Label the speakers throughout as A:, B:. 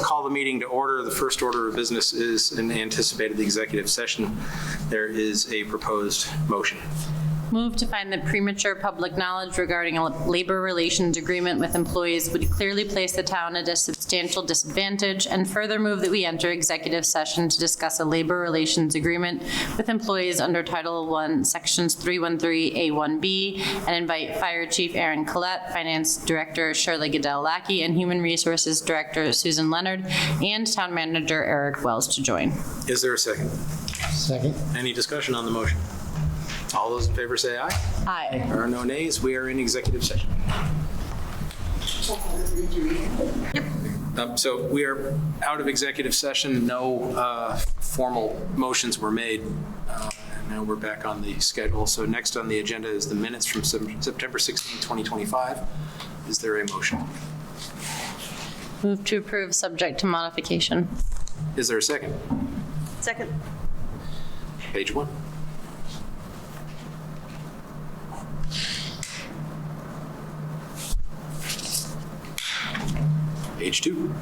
A: call the meeting to order. The first order of business is an anticipated executive session. There is a proposed motion.
B: Move to find that premature public knowledge regarding a labor relations agreement with employees would clearly place the town at a substantial disadvantage, and further move that we enter executive session to discuss a labor relations agreement with employees under Title I, Sections 313A1B, and invite Fire Chief Aaron Collette, Finance Director Shirley Goodell-Lackey, and Human Resources Director Susan Leonard, and Town Manager Eric Wells to join.
A: Is there a second?
C: Second.
A: Any discussion on the motion? All those in favor say aye.
B: Aye.
A: There are no nays. We are in executive session. Yep. So we are out of executive session. No formal motions were made. And now we're back on the schedule. So next on the agenda is the minutes from September 16, 2025. Is there a motion?
B: Move to approve subject to modification.
A: Is there a second?
D: Second.
A: Page 1. Page 2.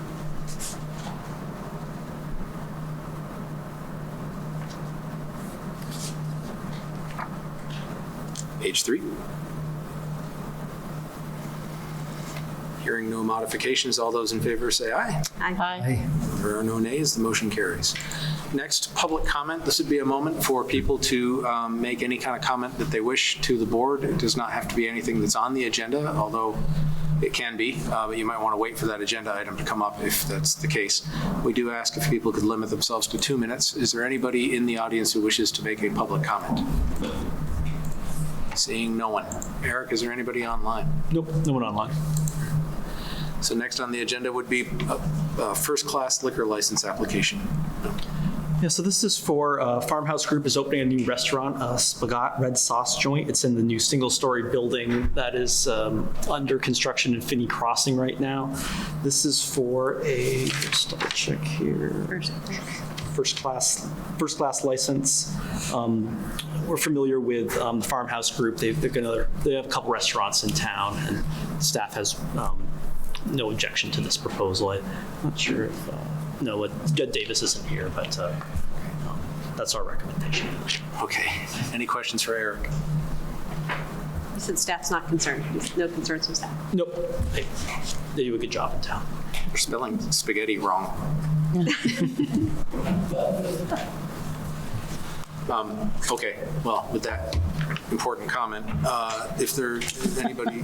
A: Page 3. Hearing no modifications, all those in favor say aye.
D: Aye.
B: Aye.
A: There are no nays, the motion carries. Next, public comment. This would be a moment for people to make any kind of comment that they wish to the board. It does not have to be anything that's on the agenda, although it can be, but you might want to wait for that agenda item to come up if that's the case. We do ask if people could limit themselves to 2 minutes. Is there anybody in the audience who wishes to make a public comment? Seeing no one. Eric, is there anybody online?
E: Nope, no one online.
A: So next on the agenda would be a first-class liquor license application.
E: Yeah, so this is for Farmhouse Group is opening a new restaurant, Spaghet Red Sauce Joint. It's in the new single-story building that is under construction in Finney Crossing right now. This is for a, let's double check here. First class license. We're familiar with the Farmhouse Group. They have a couple restaurants in town, and staff has no objection to this proposal. I'm not sure if no, Jed Davis isn't here, but that's our recommendation.
A: Okay. Any questions for Eric?
D: You said staff's not concerned. No concerns from staff.
E: Nope. They do a good job in town.
A: You're spelling spaghetti wrong. Okay, well, with that important comment, if there's anybody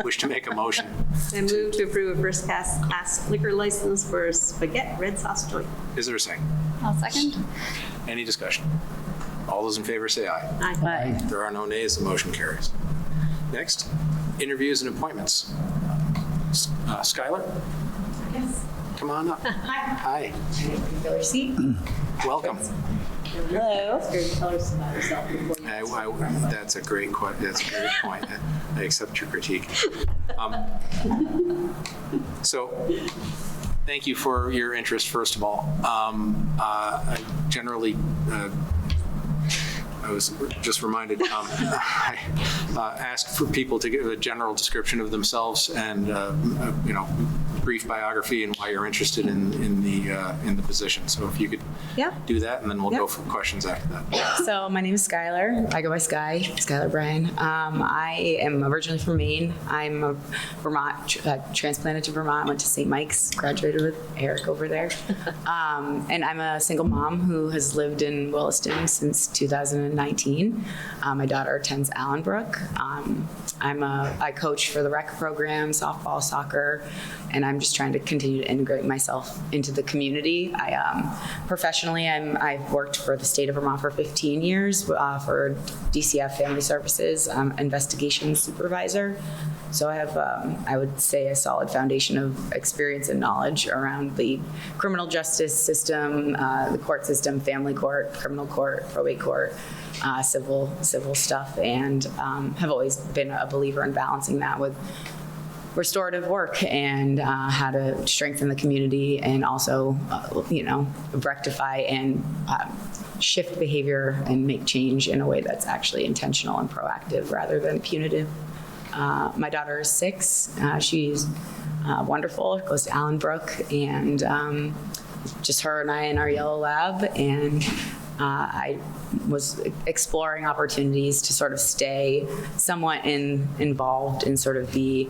A: wish to make a motion.
D: I move to approve a first class liquor license for Spaghet Red Sauce Joint.
A: Is there a second?
B: I'll second.
A: Any discussion? All those in favor say aye.
D: Aye.
B: Aye.
A: There are no nays, the motion carries. Next, interviews and appointments. Skylar?
D: Yes.
A: Come on up.
D: Hi.
A: Hi.
D: Your seat.
A: Welcome.
D: Hello. Tell us about yourself.
A: That's a great point. I accept your critique. So, thank you for your interest, first of all. I generally, I was just reminded, I ask for people to give a general description of themselves and, brief biography and why you're interested in the position. So if you could do that, and then we'll go for questions after that.
F: So my name is Skylar. I go by Skylar Bryan. I am originally from Maine. I'm a Vermont, transplanted to Vermont, went to St. Mike's, graduated with Eric over there. And I'm a single mom who has lived in Williston since 2019. My daughter attends Allenbrook. I coach for the rec program, softball, soccer, and I'm just trying to continue to integrate myself into the community. Professionally, I've worked for the state of Vermont for 15 years for DCF Family Services, investigations supervisor. So I have, I would say, a solid foundation of experience and knowledge around the criminal justice system, the court system, family court, criminal court, probate court, civil stuff, and have always been a believer in balancing that with restorative work and how to strengthen the community and also, rectify and shift behavior and make change in a way that's actually intentional and proactive rather than punitive. My daughter is 6. She's wonderful. It goes to Allenbrook, and just her and I in our yellow lab, and I was exploring opportunities to sort of stay somewhat involved in sort of the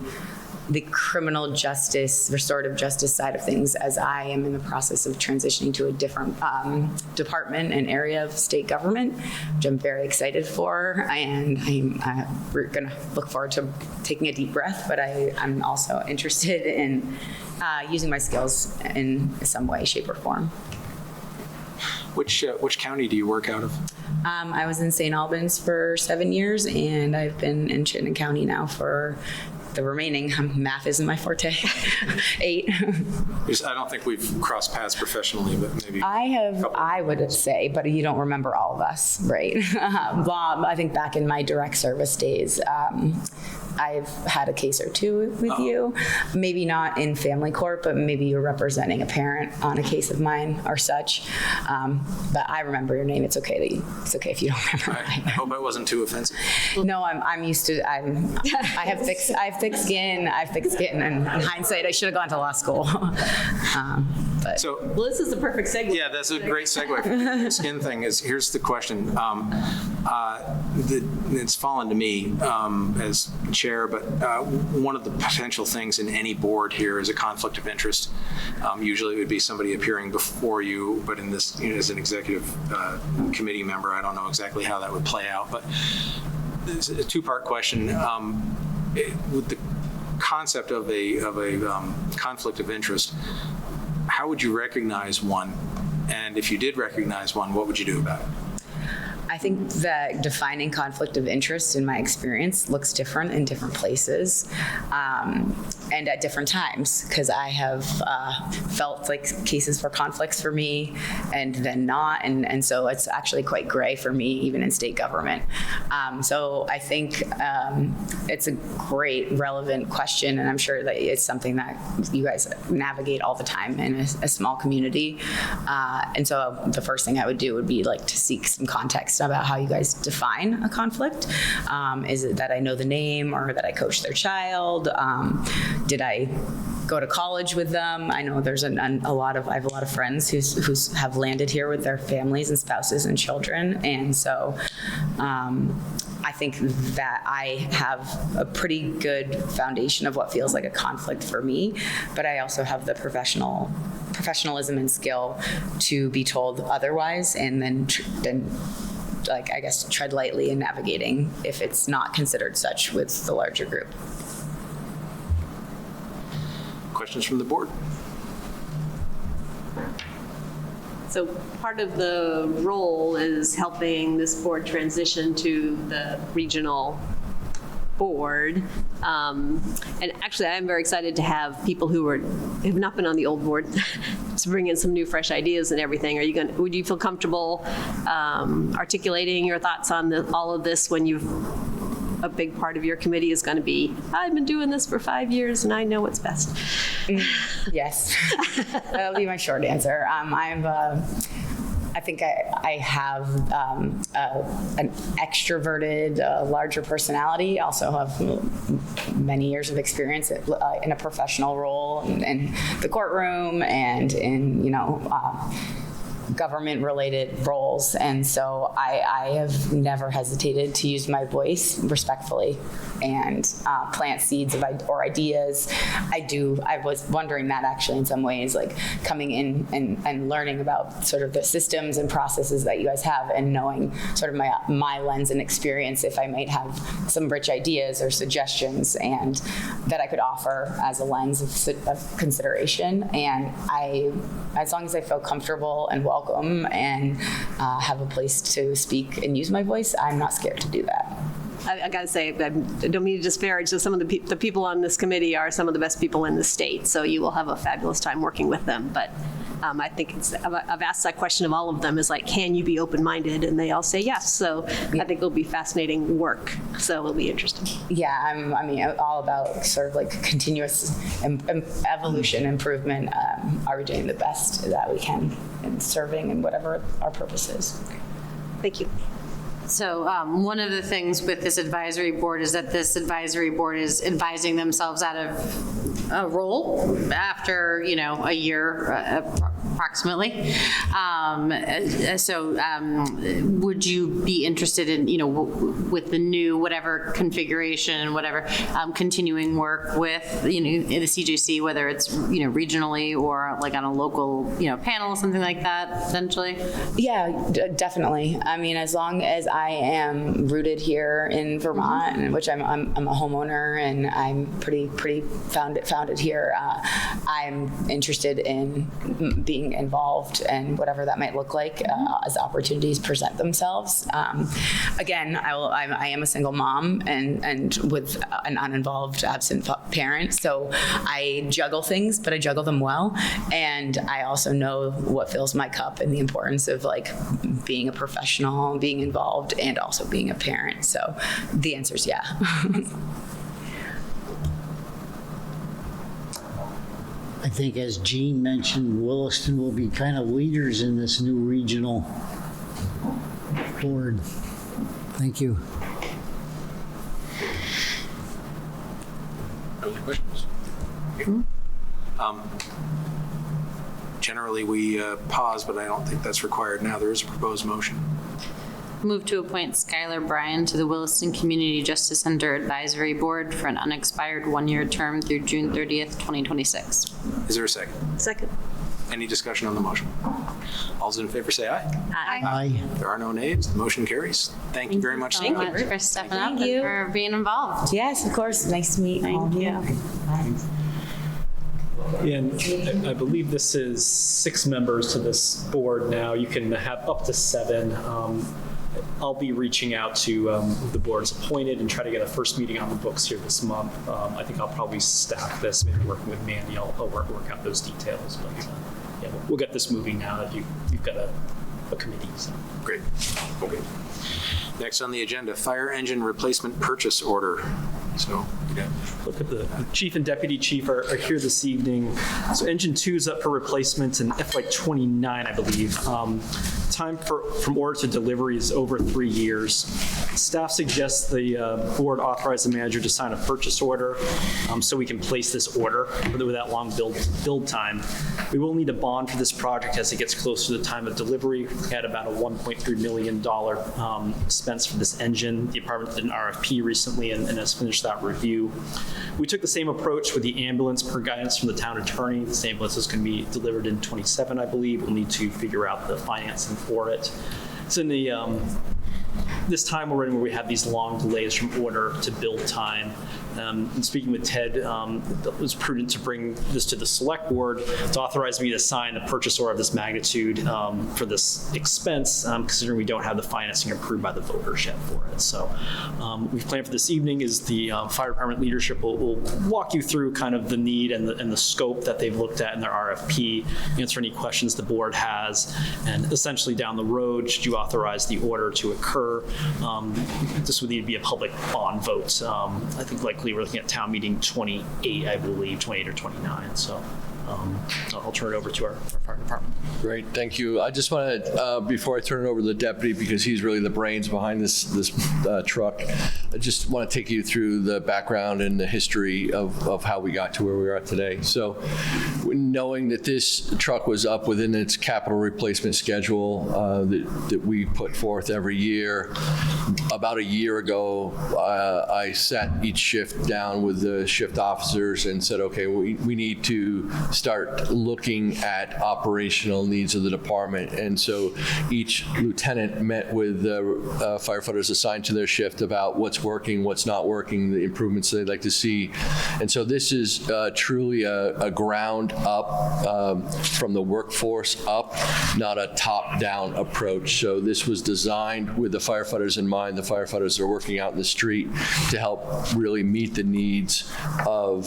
F: criminal justice, restorative justice side of things, as I am in the process of transitioning to a different department and area of state government, which I'm very excited for. And we're going to look forward to taking a deep breath, but I'm also interested in using my skills in some way, shape, or form.
A: Which county do you work out of?
F: I was in St. Albans for 7 years, and I've been in Chittenden County now for the remaining, math isn't my forte, 8.
A: I don't think we've crossed paths professionally, but maybe.
F: I would say, but you don't remember all of us, right? Well, I think back in my direct service days, I've had a case or two with you, maybe not in family court, but maybe you're representing a parent on a case of mine or such. But I remember your name. It's okay if you don't remember.
A: I hope I wasn't too offensive.
F: No, I'm used to. I have thick skin. And in hindsight, I should have gone to law school. But
D: Well, this is the perfect segue.
A: Yeah, that's a great segue. The skin thing is, here's the question. It's fallen to me as chair, but one of the potential things in any board here is a conflict of interest. Usually it would be somebody appearing before you, but in this, as an executive committee member, I don't know exactly how that would play out. But it's a two-part question. With the concept of a conflict of interest, how would you recognize one? And if you did recognize one, what would you do about it?
F: I think that defining conflict of interest, in my experience, looks different in different places and at different times, because I have felt like cases were conflicts for me and then not, and so it's actually quite gray for me, even in state government. So I think it's a great, relevant question, and I'm sure that it's something that you guys navigate all the time in a small community. And so the first thing I would do would be like to seek some context about how you guys define a conflict. Is it that I know the name, or that I coach their child? Did I go to college with them? I know there's I have a lot of friends who have landed here with their families and spouses and children, and so I think that I have a pretty good foundation of what feels like a conflict for me, but I also have the professionalism and skill to be told otherwise, and then like, I guess, tread lightly in navigating if it's not considered such with the larger group.
A: Questions from the board?
D: So part of the role is helping this board transition to the regional board. And actually, I'm very excited to have people who have not been on the old board to bring in some new, fresh ideas and everything. Would you feel comfortable articulating your thoughts on all of this when a big part of your committee is going to be, I've been doing this for 5 years and I know what's best?
F: Yes, that'll be my short answer. I think I have an extroverted, larger personality. Also have many years of experience in a professional role in the courtroom and in, government-related roles, and so I have never hesitated to use my voice respectfully and plant seeds or ideas. I was wondering that actually in some ways, like coming in and learning about sort of the systems and processes that you guys have, and knowing sort of my lens and experience, if I might have some rich ideas or suggestions, and that I could offer as a lens of consideration. And as long as I feel comfortable and welcome and have a place to speak and use my voice, I'm not scared to do that.
D: I got to say, I don't mean to disparage, so some of the people on this committee are some of the best people in the state, so you will have a fabulous time working with them. But I think I've asked that question of all of them, is like, can you be open-minded? And they all say yes. So I think it'll be fascinating work. So it'll be interesting.
F: Yeah, I'm all about sort of like continuous evolution, improvement. Are we doing the best that we can in serving and whatever our purpose is?
D: Thank you.
B: So one of the things with this advisory board is that this advisory board is advising themselves out of a role after, a year approximately. Would you be interested in, with the new whatever configuration and whatever, continuing work with, in the CJC, whether it's, regionally or like on a local, panel, something like that, potentially?
F: Yeah, definitely. I mean, as long as I am rooted here in Vermont, in which I'm a homeowner and I'm pretty founded here, I'm interested in being involved and whatever that might look like as opportunities present themselves. Again, I am a single mom and with an uninvolved absent parent, so I juggle things, but I juggle them well, and I also know what fills my cup and the importance of like being a professional, being involved, and also being a parent. So the answer is yeah.
C: I think, as Jean mentioned, Williston will be kind of leaders in this new regional board. Thank you.
A: Other questions? Generally, we pause, but I don't think that's required now. There is a proposed motion.
B: Move to appoint Skylar Bryan to the Williston Community Justice Center Advisory Board for an unexpired one-year term through June 30th, 2026.
A: Is there a second?
D: Second.
A: Any discussion on the motion? All those in favor say aye.
C: Aye.
A: There are no nays. The motion carries. Thank you very much.
B: Thank you for stepping up and for being involved.
F: Yes, of course. Nice to meet all of you.
E: And I believe this is 6 members to this board now. You can have up to 7. I'll be reaching out to the boards appointed and try to get a first meeting on the books here this month. I think I'll probably staff this, maybe working with Mandy. I'll work out those details. But yeah, we'll get this moving now that you've got a committee. So.
A: Great. Okay. Next on the agenda, fire engine replacement purchase order. So,
E: Look at the chief and deputy chief are here this evening. So engine 2 is up for replacement in FY29, I believe. Time from order to delivery is over 3 years. Staff suggests the board authorize the manager to sign a purchase order so we can place this order with that long build time. We will need a bond for this project as it gets closer to the time of delivery. We had about a $1.3 million expense for this engine. The department did an RFP recently and has finished that review. We took the same approach with the ambulance per guidance from the town attorney. This ambulance is going to be delivered in 27, I believe. We'll need to figure out the financing for it. It's in the this time already where we have these long delays from order to build time. And speaking with Ted, it was prudent to bring this to the select board to authorize me to sign a purchase order of this magnitude for this expense, considering we don't have the financing approved by the voters yet for it. So we've planned for this evening is the fire department leadership will walk you through kind of the need and the scope that they've looked at in their RFP, answer any questions the board has, and essentially down the road, should you authorize the order to occur, this would need to be a public bond vote. I think likely we're looking at town meeting 28, I believe, 28 or 29. So I'll turn it over to our fire department.
G: Great, thank you. I just want to, before I turn it over to the deputy, because he's really the brains behind this truck, I just want to take you through the background and the history of how we got to where we are today. So knowing that this truck was up within its capital replacement schedule that we put forth every year, about a year ago, I sat each shift down with the shift officers and said, okay, we need to start looking at operational needs of the department. And so each lieutenant met with the firefighters assigned to their shift about what's working, what's not working, the improvements they'd like to see. And so this is truly a ground up from the workforce up, not a top-down approach. So this was designed with the firefighters in mind. The firefighters are working out in the street to help really meet the needs of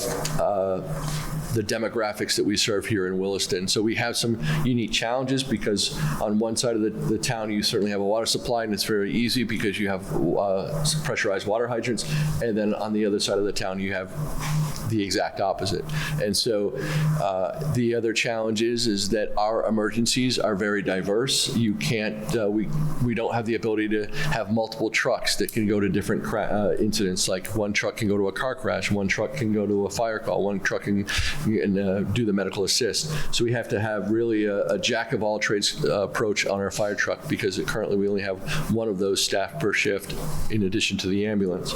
G: the demographics that we serve here in Williston. So we have some unique challenges because on one side of the town you certainly have a water supply, and it's very easy because you have pressurized water hydrants, and then on the other side of the town you have the exact opposite. And so the other challenge is that our emergencies are very diverse. You can't, we don't have the ability to have multiple trucks that can go to different incidents. Like one truck can go to a car crash, one truck can go to a fire call, one truck can do the medical assist. So we have to have really a jack of all trades approach on our fire truck, because currently we only have one of those staff per shift in addition to the ambulance.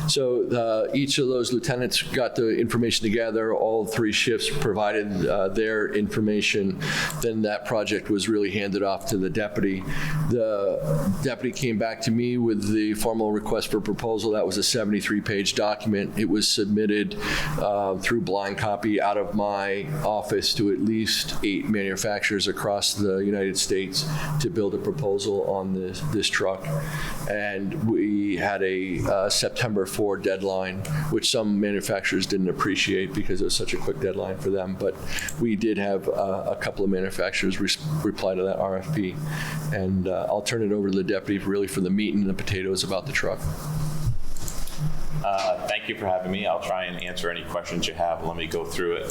G: So each of those lieutenants got the information together, all 3 shifts provided their information, then that project was really handed off to the deputy. The deputy came back to me with the formal request for proposal. That was a 73-page document. It was submitted through blind copy out of my office to at least 8 manufacturers across the United States to build a proposal on this truck. And we had a September 4 deadline, which some manufacturers didn't appreciate because it was such a quick deadline for them. But we did have a couple of manufacturers reply to that RFP. And I'll turn it over to the deputy really for the meat and the potatoes about the truck.
H: Thank you for having me. I'll try and answer any questions you have. Let me go through it.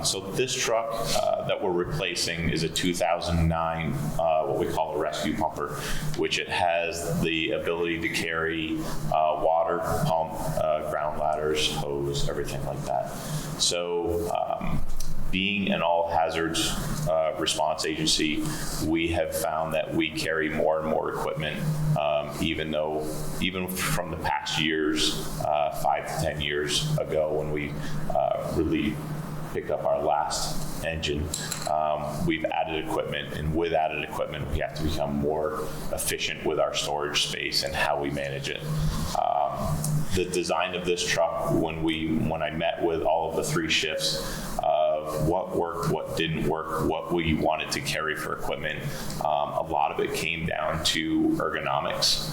H: So this truck that we're replacing is a 2009, what we call a rescue pumper, which it has the ability to carry water, pump, ground ladders, hose, everything like that. So being an all hazards response agency, we have found that we carry more and more equipment, even from the past years, 5 to 10 years ago when we really picked up our last engine. We've added equipment, and with added equipment, we have to become more efficient with our storage space and how we manage it. The design of this truck, when I met with all of the 3 shifts, what worked, what didn't work, what we wanted to carry for equipment, a lot of it came down to ergonomics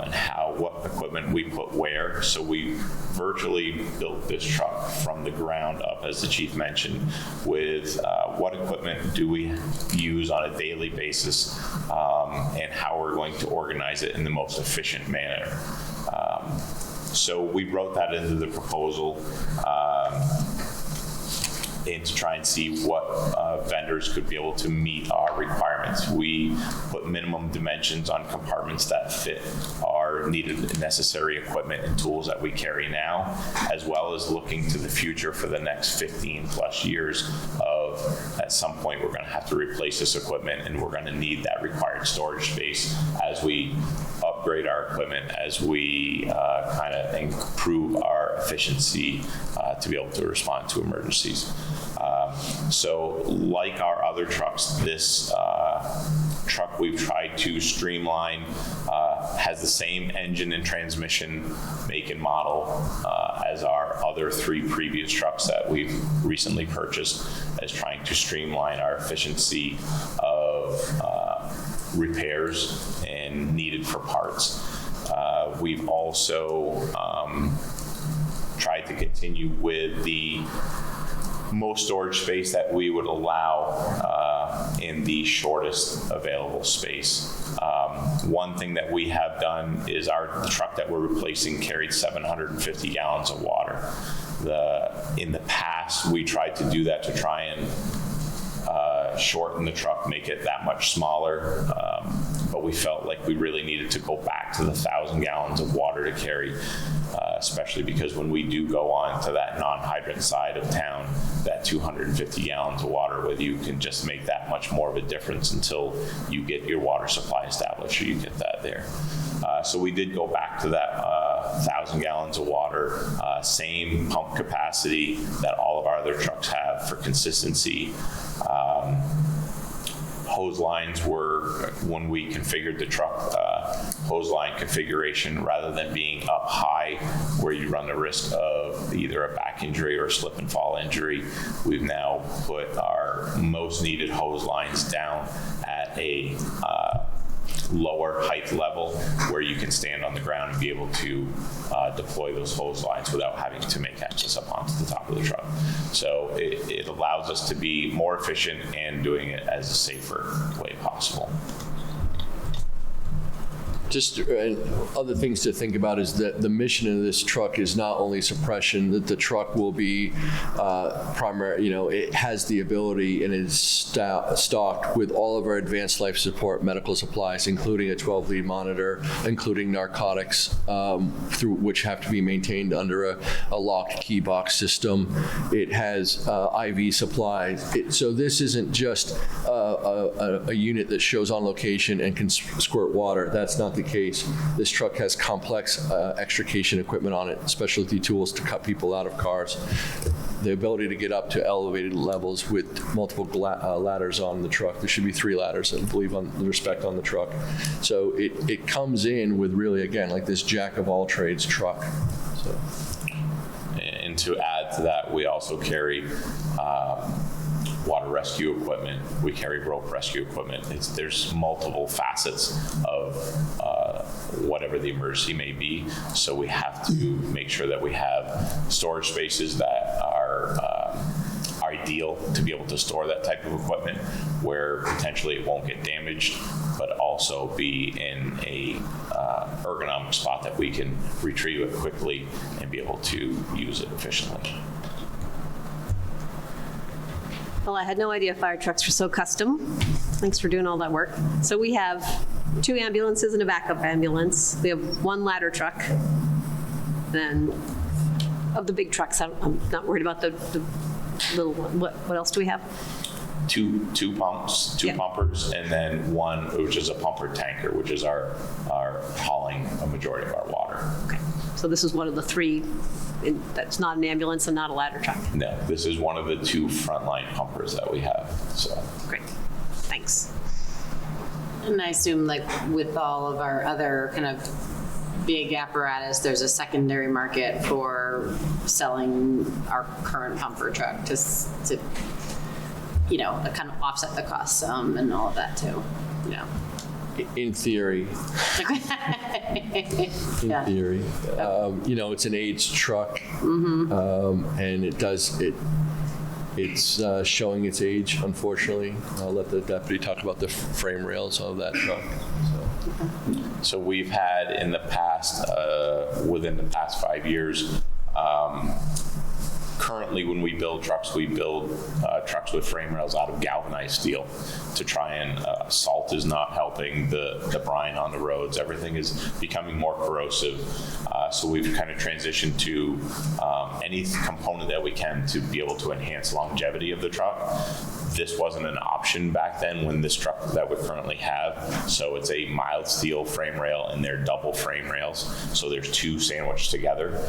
H: and what equipment we put where. So we virtually built this truck from the ground up, as the chief mentioned, with what equipment do we use on a daily basis and how we're going to organize it in the most efficient manner. So we wrote that into the proposal and to try and see what vendors could be able to meet our requirements. We put minimum dimensions on compartments that fit our needed and necessary equipment and tools that we carry now, as well as looking to the future for the next 15 plus years of, at some point, we're going to have to replace this equipment, and we're going to need that required storage space as we upgrade our equipment, as we kind of improve our efficiency to be able to respond to emergencies. So like our other trucks, this truck we've tried to streamline, has the same engine and transmission make and model as our other 3 previous trucks that we've recently purchased, as trying to streamline our efficiency of repairs and needed for parts. We've also tried to continue with the most storage space that we would allow in the shortest available space. One thing that we have done is the truck that we're replacing carried 750 gallons of water. In the past, we tried to do that to try and shorten the truck, make it that much smaller, but we felt like we really needed to go back to the 1,000 gallons of water to carry, especially because when we do go on to that non-hydrant side of town, that 250 gallons of water with you can just make that much more of a difference until you get your water supply established, or you get that there. So we did go back to that 1,000 gallons of water, same pump capacity that all of our other trucks have for consistency. Hose lines were, when we configured the truck, hose line configuration, rather than being up high where you run the risk of either a back injury or a slip and fall injury, we've now put our most needed hose lines down at a lower height level where you can stand on the ground and be able to deploy those hose lines without having to make access up onto the top of the truck. So it allows us to be more efficient and doing it as a safer way possible.
G: Just other things to think about is that the mission of this truck is not only suppression, that the truck will be primary, it has the ability and is stocked with all of our advanced life support medical supplies, including a 12-lead monitor, including narcotics, through which have to be maintained under a locked key box system. It has IV supplies. So this isn't just a unit that shows on location and can squirt water. That's not the case. This truck has complex extrication equipment on it, specialty tools to cut people out of cars, the ability to get up to elevated levels with multiple ladders on the truck. There should be 3 ladders, I believe, on the respect on the truck. So it comes in with really, again, like this jack of all trades truck. So.
H: And to add to that, we also carry water rescue equipment. We carry rope rescue equipment. There's multiple facets of whatever the emergency may be. So we have to make sure that we have storage spaces that are ideal to be able to store that type of equipment, where potentially it won't get damaged, but also be in a ergonomic spot that we can retrieve it quickly and be able to use it efficiently.
D: Well, I had no idea fire trucks were so custom. Thanks for doing all that work. So we have 2 ambulances and a backup ambulance. We have 1 ladder truck. Then of the big trucks, I'm not worried about the little one. What else do we have?
H: Two pumps, two
D: Yeah.
H: pumpers, and then 1 which is a pumper tanker, which is our hauling a majority of our water.
D: Okay. So this is one of the 3 that's not an ambulance and not a ladder truck.
H: No, this is one of the 2 frontline pumpers that we have. So
D: Great. Thanks.
B: And I assume like with all of our other kind of big apparatus, there's a secondary market for selling our current pumper truck to kind of offset the cost some and all of that too.
G: In theory.
B: Yeah.
G: Theory. It's an aged truck, and it's showing its age, unfortunately. I'll let the deputy talk about the frame rails of that truck.
H: So we've had in the past, within the past 5 years, currently when we build trucks trucks with frame rails out of galvanized steel to try and salt is not helping the brine on the roads. Everything is becoming more corrosive. So we've kind of transitioned to any component that we can to be able to enhance longevity of the truck. This wasn't an option back then when this truck that we currently have. So it's a mild steel frame rail and they're double frame rails. So there's 2 sandwiched together.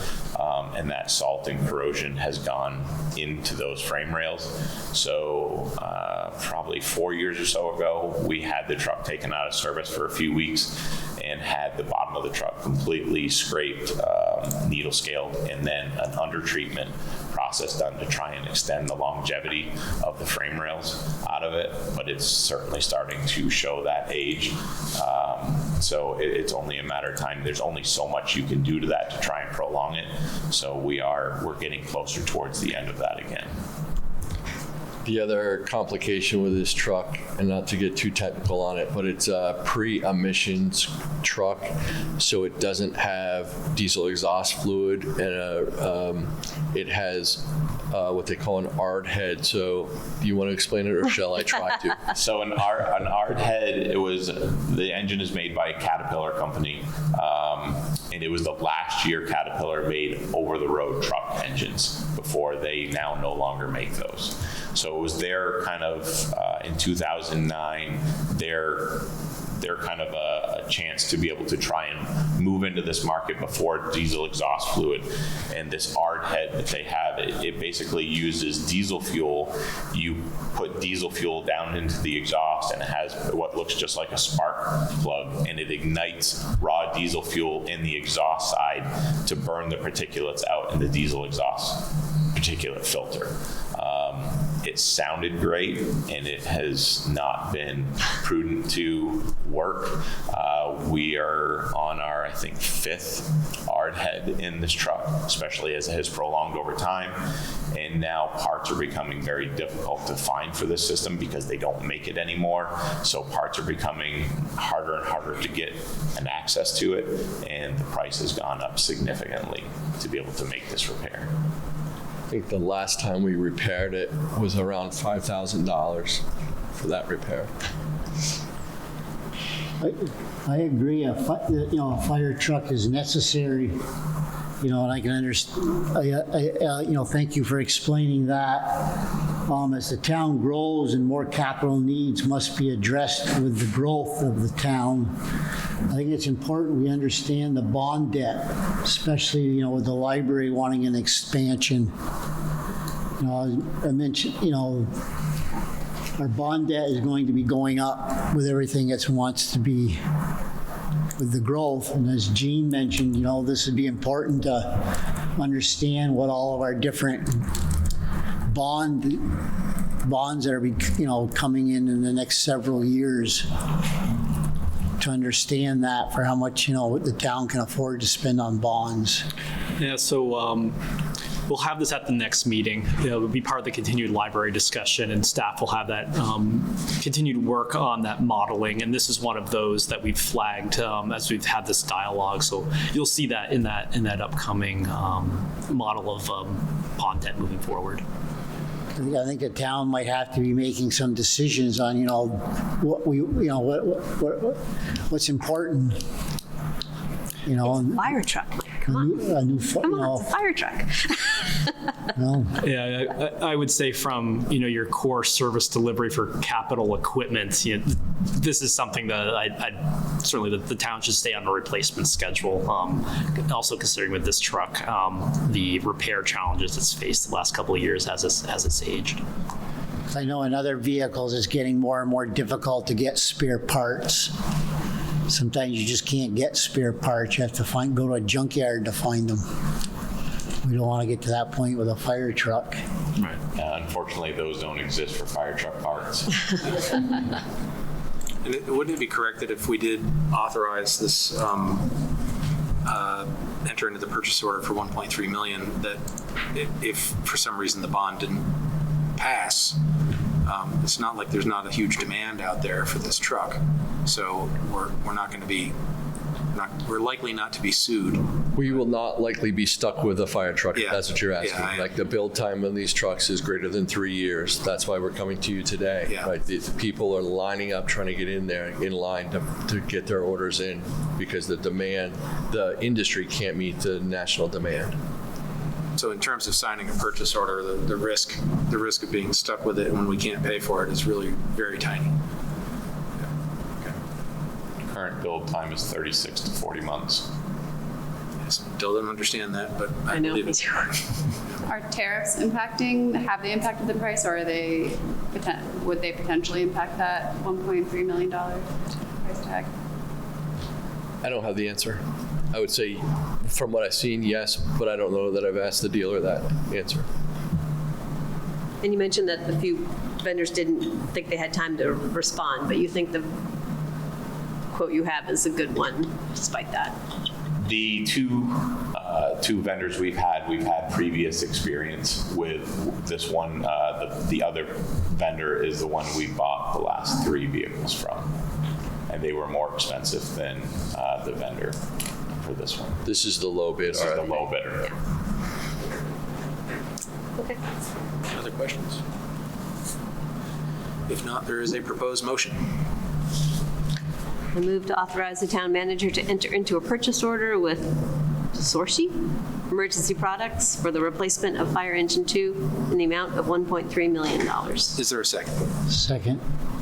H: And that salt and corrosion has gone into those frame rails. So probably 4 years or so ago, we had the truck taken out of service for a few weeks and had the bottom of the truck completely scraped, needle scaled, and then an under treatment process done to try and extend the longevity of the frame rails out of it, but it's certainly starting to show that age. So it's only a matter of time. There's only so much you can do to that to try and prolong it. So we're getting closer towards the end of that again.
G: The other complication with this truck, and not to get too technical on it, but it's a pre-emissions truck, so it doesn't have diesel exhaust fluid, and it has what they call an ARD head. So do you want to explain it, or shall I try to?
H: So an ARD head, the engine is made by a Caterpillar company, and it was the last year Caterpillar made over-the-road truck engines before they now no longer make those. So it was their kind of, in 2009, their kind of a chance to be able to try and move into this market before diesel exhaust fluid. And this ARD head that they have, it basically uses diesel fuel. You put diesel fuel down into the exhaust and it has what looks just like a spark plug, and it ignites raw diesel fuel in the exhaust side to burn the particulates out in the diesel exhaust particulate filter. It sounded great, and it has not been prudent to work. We are on our, I think, 5th ARD head in this truck, especially as it has prolonged over time. And now parts are becoming very difficult to find for this system because they don't make it anymore. So parts are becoming harder and harder to get an access to it, and the price has gone up significantly to be able to make this repair.
G: I think the last time we repaired it was around $5,000 for that repair.
C: I agree. A fire truck is necessary. And I can understand. Thank you for explaining that. As the town grows and more capital needs must be addressed with the growth of the town, I think it's important we understand the bond debt, especially with the library wanting an expansion. I mentioned our bond debt is going to be going up with everything it wants to be with the growth. And as Jean mentioned, this would be important to understand what all of our different bonds that are coming in the next several years, to understand that for how much the town can afford to spend on bonds.
E: Yeah, so we'll have this at the next meeting. It'll be part of the continued library discussion, and staff will have that continued work on that modeling. And this is one of those that we've flagged as we've had this dialogue. So you'll see that in that upcoming model of bond debt moving forward.
C: I think the town might have to be making some decisions on, what's important.
D: Fire truck. Come on. It's a fire truck.
E: Yeah, I would say from your core service delivery for capital equipment, this is something that I'd certainly the town should stay on a replacement schedule. Also considering with this truck, the repair challenges it's faced the last couple of years as it's aged.
C: I know in other vehicles it's getting more and more difficult to get spare parts. Sometimes you just can't get spare parts. You have to go to a junkyard to find them. We don't want to get to that point with a fire truck.
E: Right.
H: Unfortunately, those don't exist for fire truck parts.
A: And wouldn't it be correct that if we did authorize this, enter into the purchase order for $1.3 million, that if for some reason the bond didn't pass, it's not like there's not a huge demand out there for this truck. So we're not going to be, we're likely not to be sued.
G: We will not likely be stuck with a fire truck, if that's what you're asking.
A: Yeah,
G: like the build time on these trucks is greater than 3 years. That's why we're coming to you today.
A: Yeah.
G: Right? The people are lining up, trying to get in there, in line to get their orders in, because the industry can't meet the national demand.
A: So in terms of signing a purchase order, the risk of being stuck with it when we can't pay for it is really very tiny.
H: Current build time is 36 to 40 months.
A: I still don't understand that, but I
D: know.
A: believe it.
I: Are tariffs have they impacted the price, or would they potentially impact that $1.3 million price tag?
G: I don't have the answer. I would say, from what I've seen, yes, but I don't know that I've asked the dealer that answer.
D: And you mentioned that the few vendors didn't think they had time to respond, but you think the quote you have is a good one, despite that.
H: The two vendors we've had previous experience with this one. The other vendor is the one we bought the last 3 vehicles from, and they were more expensive than the vendor for this one.
G: This is the low bid.
H: This is the low bidder.
D: Okay.
A: Other questions? If not, there is a proposed motion.
D: I move to authorize the town manager to enter into a purchase order with Sorcy Emergency Products for the replacement of Fire Engine 2 in the amount of $1.3 million.
A: Is there a second?
C: Second.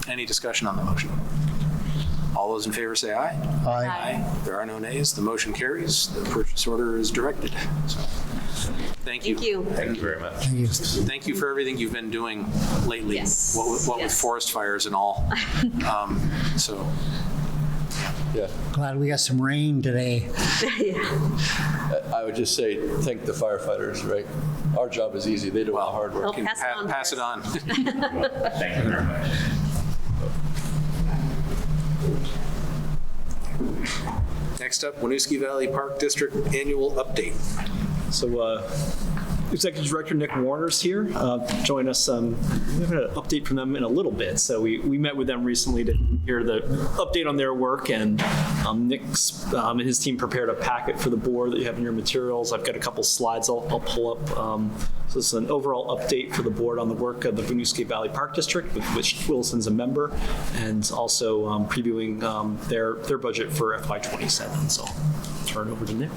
A: Any discussion on the motion? All those in favor say aye.
C: Aye.
A: There are no nays. The motion carries. The purchase order is directed. So, thank you.
D: Thank you.
H: Thank you very much.
C: Thank you.
A: Thank you for everything you've been doing lately.
D: Yes.
A: What with
D: Yes.
A: forest fires and all. So
G: Yeah.
C: Glad we got some rain today.
G: I would just say, thank the firefighters, right? Our job is easy. They do all the hard work.
D: Well, pass it on.
A: Pass it on.
H: Thank you very much.
A: Next up, Winooski Valley Park District Annual Update.
E: So Executive Director Nick Warner's here. Join us. We have an update from them in a little bit. So we met with them recently to hear the update on their work, and Nick's and his team prepared a packet for the board that you have in your materials. I've got a couple slides I'll pull up. So this is an overall update for the board on the work of the Winooski Valley Park District, with which Williston's a member, and also previewing their budget for FY27. So I'll turn it over to Nick.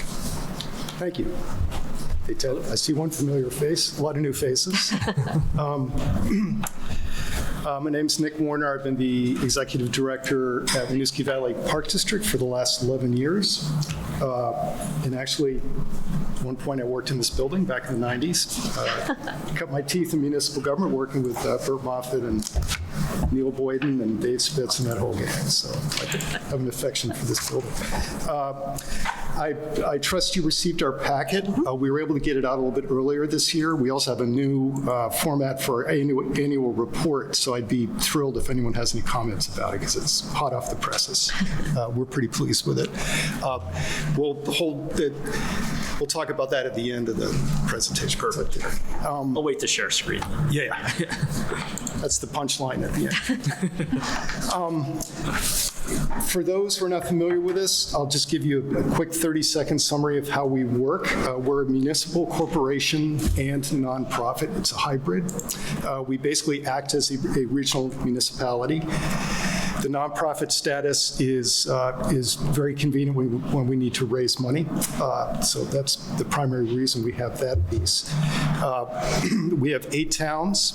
J: Thank you. Hey, Ted, I see one familiar face, a lot of new faces. My name's Nick Warner. I've been the executive director at Winooski Valley Park District for the last 11 years. And actually, at one point I worked in this building back in the 90s. Cut my teeth in municipal government working with Bert Moffitt and Neil Boyden and Dave Spitz and that whole gang. So I have an affection for this building. I trust you received our packet. We were able to get it out a little bit earlier this year. We also have a new format for our annual report, so I'd be thrilled if anyone has any comments about it, because it's hot off the presses. We're pretty pleased with it. We'll talk about that at the end of the presentation.
E: Perfect. I'll wait to share screen.
J: Yeah. That's the punchline at the end. For those who are not familiar with us, I'll just give you a quick 30-second summary of how we work. We're a municipal corporation and nonprofit. It's a hybrid. We basically act as a regional municipality. The nonprofit status is very convenient when we need to raise money. So that's the primary reason we have that piece. We have 8 towns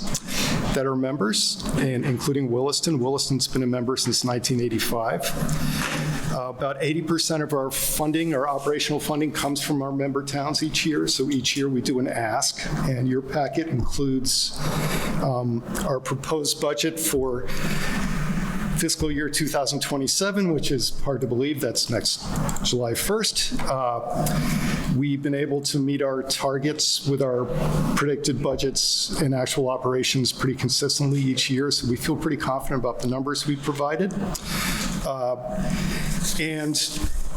J: that are members, and including Williston. Williston's been a member since 1985. About 80% of our funding, our operational funding, comes from our member towns each year. So each year we do an ask, and your packet includes our proposed budget for fiscal year 2027, which is hard to believe. That's next July 1st. We've been able to meet our targets with our predicted budgets and actual operations pretty consistently each year, so we feel pretty confident about the numbers we provided. And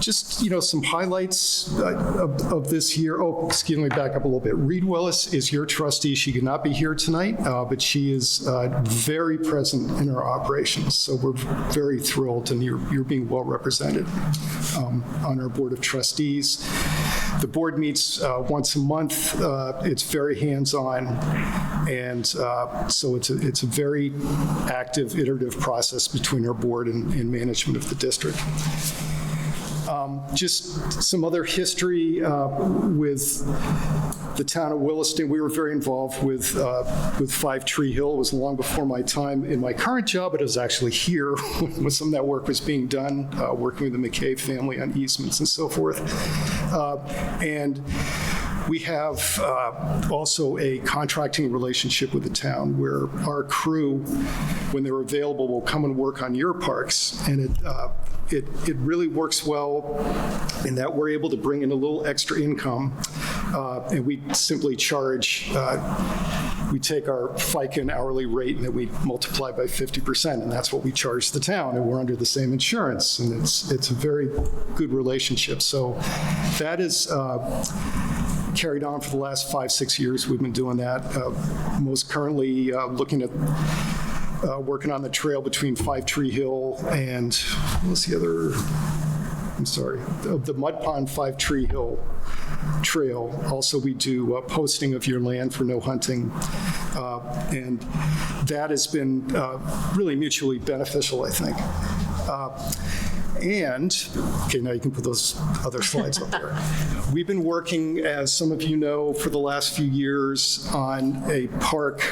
J: just, some highlights of this year. Oh, excuse me, back up a little bit. Reed Willis is your trustee. She could not be here tonight, but she is very present in our operations. So we're very thrilled, and you're being well represented on our board of trustees. The board meets once a month. It's very hands-on, and so it's a very active, iterative process between our board and management of the district. Just some other history with the town of Williston. We were very involved with 5 Tree Hill. It was long before my time in my current job, but it was actually here when some of that work was being done, working with the McCabe family on easements and so forth. And we have also a contracting relationship with the town where our crew, when they're available, will come and work on your parks. And it really works well in that we're able to bring in a little extra income, and we simply charge, we take our FICA and hourly rate and then we multiply by 50%, and that's what we charge the town, and we're under the same insurance, and it's a very good relationship. So that is carried on for the last 5-6 years. We've been doing that. Most currently looking at working on the trail between 5 Tree Hill and, what's the other, I'm sorry, the Mud Pond 5 Tree Hill Trail. Also, we do posting of your land for no hunting, and that has been really mutually beneficial, I think. And, okay, now you can put those other slides up there. We've been working, as some of you know, for the last few years on a park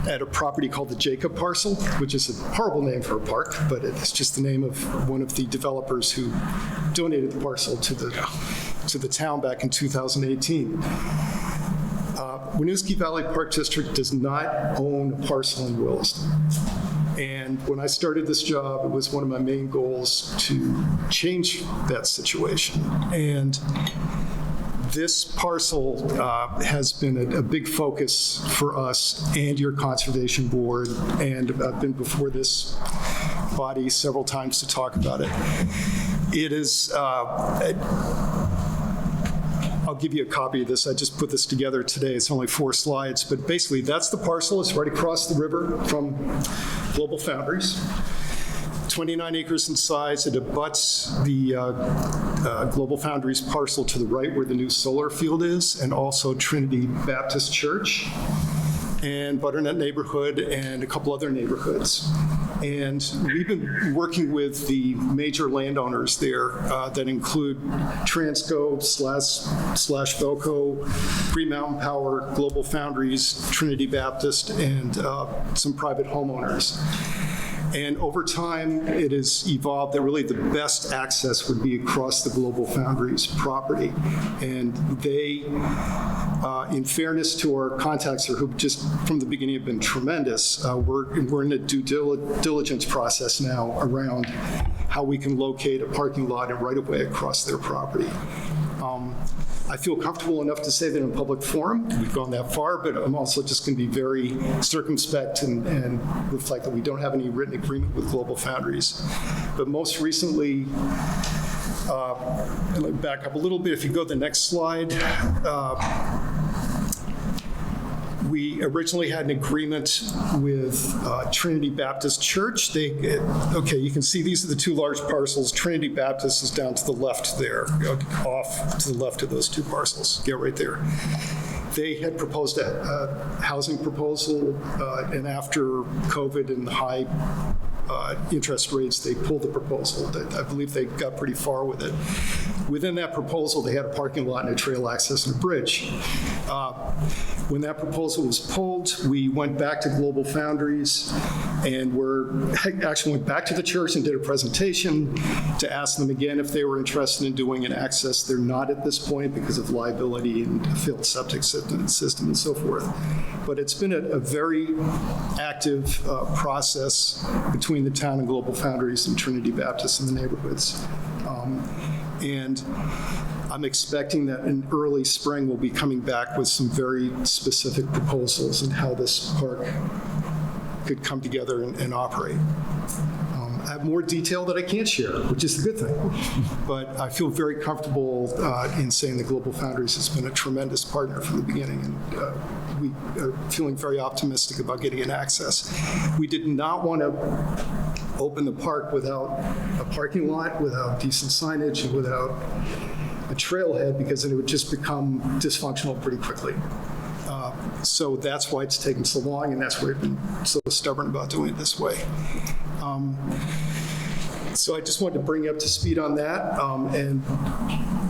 J: at a property called the Jacob Parcel, which is a horrible name for a park, but it's just the name of one of the developers who donated the parcel to the town back in 2018. Winooski Valley Park District does not own a parcel in Williston. And when I started this job, it was one of my main goals to change that situation. And This parcel has been a big focus for us and your Conservation Board, and I've been before this body several times to talk about it. It is, I'll give you a copy of this. I just put this together today. It's only 4 slides, but basically that's the parcel. It's right across the river from Global Foundries. 29 acres in size. It abuts the Global Foundries parcel to the right where the new solar field is, and also Trinity Baptist Church and Butternut neighborhood and a couple other neighborhoods. And we've been working with the major landowners there that include Transco slash Velco, Green Mountain Power, Global Foundries, Trinity Baptist, and some private homeowners. And over time, it has evolved that really the best access would be across the Global Foundries property. And they, in fairness to our contacts here, who just from the beginning have been tremendous, we're in a due diligence process now around how we can locate a parking lot and right-of-way across their property. I feel comfortable enough to say that in a public forum. We've gone that far, but I'm also just going to be very circumspect and reflect that we don't have any written agreement with Global Foundries. But most recently, and let me back up a little bit. If you go to the next slide, we originally had an agreement with Trinity Baptist Church. Okay, you can see these are the 2 large parcels. Trinity Baptist is down to the left there, off to the left of those 2 parcels. Get right there. They had proposed a housing proposal, and after COVID and the high interest rates, they pulled the proposal. I believe they got pretty far with it. Within that proposal, they had a parking lot and a trail access and a bridge. When that proposal was pulled, we went back to Global Foundries, and actually went back to the church and did a presentation to ask them again if they were interested in doing an access. They're not at this point because of liability and a failed septic system and so forth. But it's been a very active process between the town and Global Foundries and Trinity Baptist in the neighborhoods. And I'm expecting that in early spring we'll be coming back with some very specific proposals on how this park could come together and operate. I have more detail that I can't share, which is the good thing. But I feel very comfortable in saying that Global Foundries has been a tremendous partner from the beginning, and we are feeling very optimistic about getting an access. We did not want to open the park without a parking lot, without decent signage, and without a trailhead, because then it would just become dysfunctional pretty quickly. So that's why it's taken so long, and that's why we've been so stubborn about doing it this way. So I just wanted to bring you up to speed on that, and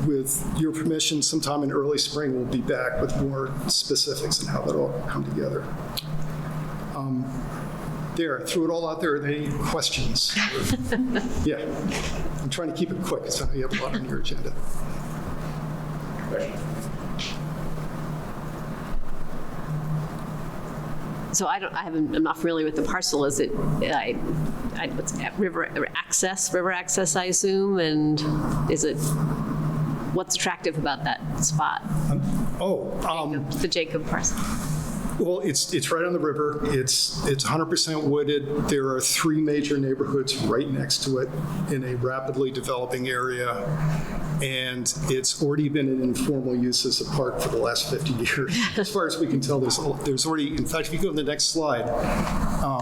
J: with your permission, sometime in early spring, we'll be back with more specifics on how that all come together. There, threw it all out there. Are there any questions? Yeah, I'm trying to keep it quick, so you have a lot on your agenda.
D: So I'm not familiar with the parcel. Is it, what's that, river access, I assume? And is it, what's attractive about that spot? The Jacob parcel.
J: Well, it's right on the river. It's 100% wooded. There are 3 major neighborhoods right next to it in a rapidly developing area, and it's already been in informal use as a park for the last 50 years. As far as we can tell, there's already, in fact, if you go to the next slide, I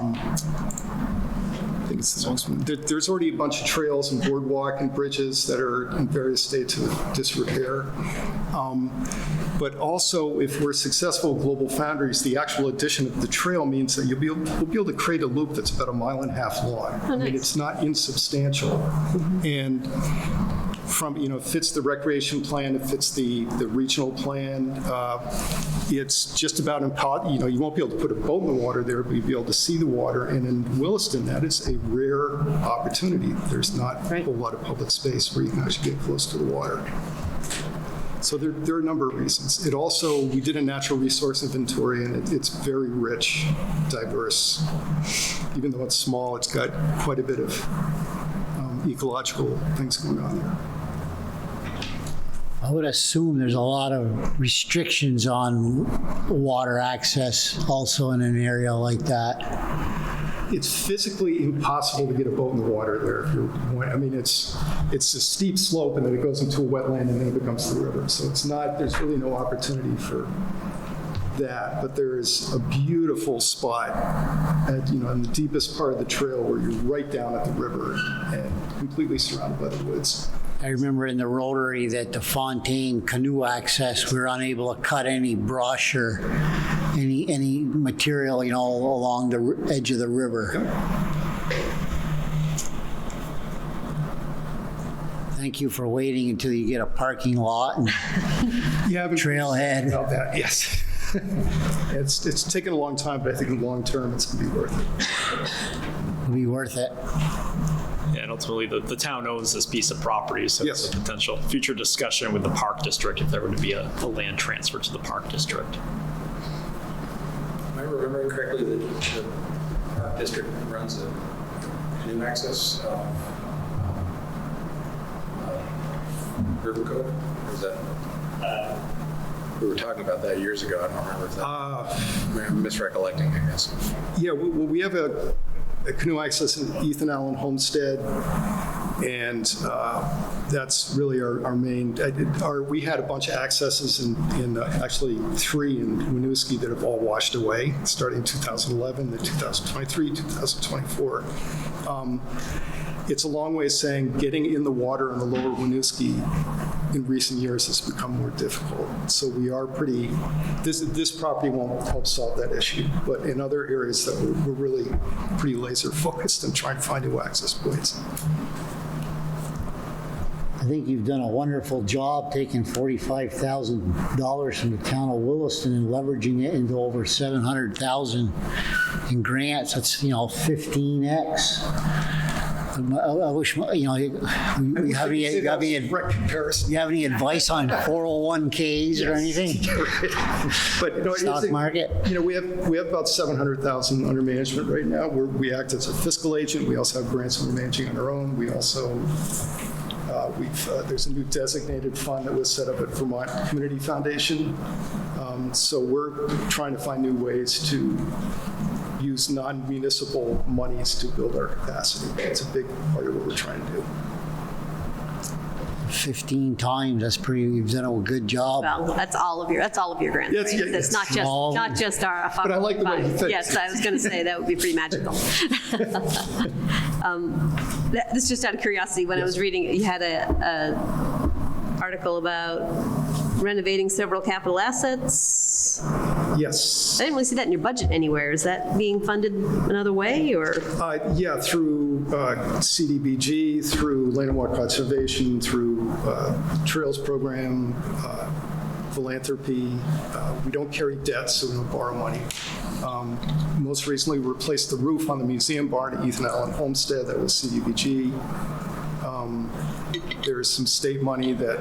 J: think it's this one. There's already a bunch of trails and boardwalk and bridges that are in various states of disrepair. But also, if we're successful with Global Foundries, the actual addition of the trail means that we'll be able to create a loop that's about 1.5 miles long.
D: Oh, nice.
J: I mean, it's not insubstantial. Mm-hmm. And it fits the recreation plan, it fits the regional plan. It's just about impossible. You won't be able to put a boat in the water there, but you'll be able to see the water. And in Williston, that is a rare opportunity. There's not a whole lot of public space where you can actually get close to the water. So there are a number of reasons. It also, we did a natural resource inventory, and it's very rich, diverse. Even though it's small, it's got quite a bit of ecological things going on there.
C: I would assume there's a lot of restrictions on water access also in an area like that.
J: It's physically impossible to get a boat in the water there. If you're, I mean, it's a steep slope, and then it goes into a wetland, and then it becomes the river. So it's not. There's really no opportunity for that. But there is a beautiful spot, in the deepest part of the trail, where you're right down at the river and completely surrounded by the woods.
C: I remember in the Rotary that the Fontaine canoe access, we were unable to cut any brush or any material, along the edge of the river. Thank you for waiting until you get a parking lot and trailhead.
J: About that, yes. It's taken a long time, but I think in the long term, it's going to be worth it.
C: It'll be worth it.
E: Yeah, and ultimately, the town owns this piece of property, so
J: Yes.
E: there's a potential future discussion with the park district if there were to be a land transfer to the park district.
A: Am I remembering correctly that the park district runs a canoe access river code? Or is that? We were talking about that years ago. I don't remember if that. I'm misrecollecting, I guess.
J: Yeah, well, we have a canoe access in Ethan Allen Homestead, and that's really our main. We had a bunch of accesses in actually 3 in Winooski that have all washed away, starting in 2011, then 2023, 2024. It's a long way of saying getting in the water in the lower Winooski in recent years has become more difficult. So we are this property won't help solve that issue, but in other areas that we're really pretty laser focused on trying to find new access points.
C: I think you've done a wonderful job taking $45,000 from the town of Williston and leveraging it into over $700,000 in grants. That's 15x. I wish, you have any advice on 401ks or anything?
J: But
C: Stock market?
J: We have about $700,000 under management right now. We act as a fiscal agent. We also have grants we're managing on our own. We also there's a new designated fund that was set up at Vermont Community Foundation. So we're trying to find new ways to use non-municipal monies to build our capacity. It's a big part of what we're trying to do.
C: 15 times, that's pretty, you've done a good job.
D: Well, that's all of your grants,
J: Yes,
D: right?
J: yeah,
D: That's
J: yes.
D: not just our 501.
J: But I like the way you think.
D: Yes, I was going to say that would be pretty magical. This is just out of curiosity. When I was reading, you had a article about renovating several capital assets.
J: Yes.
D: I didn't really see that in your budget anywhere. Is that being funded another way, or?
J: Yeah, through CDBG, through Land and Water Conservation, through Trails Program, philanthropy. We don't carry debt, so we don't borrow money. Most recently, we replaced the roof on the museum barn at Ethan Allen Homestead. That was CDBG. There is some state money that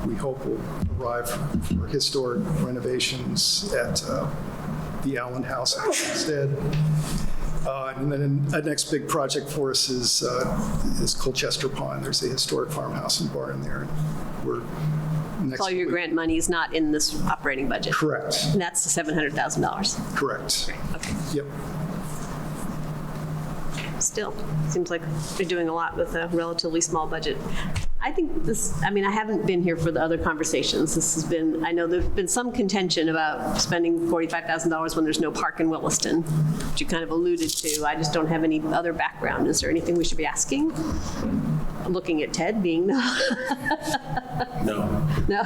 J: we hope will arrive for historic renovations at the Allen House instead. And then the next big project for us is Colchester Pond. There's a historic farmhouse and barn there.
D: All your grant money is not in this operating budget?
J: Correct.
D: And that's the $700,000?
J: Correct.
D: Okay.
J: Yep.
D: Still, seems like they're doing a lot with a relatively small budget. I think I haven't been here for the other conversations. This has been, I know there's been some contention about spending $45,000 when there's no park in Williston, which you kind of alluded to. I just don't have any other background. Is there anything we should be asking? I'm looking at Ted being no. No.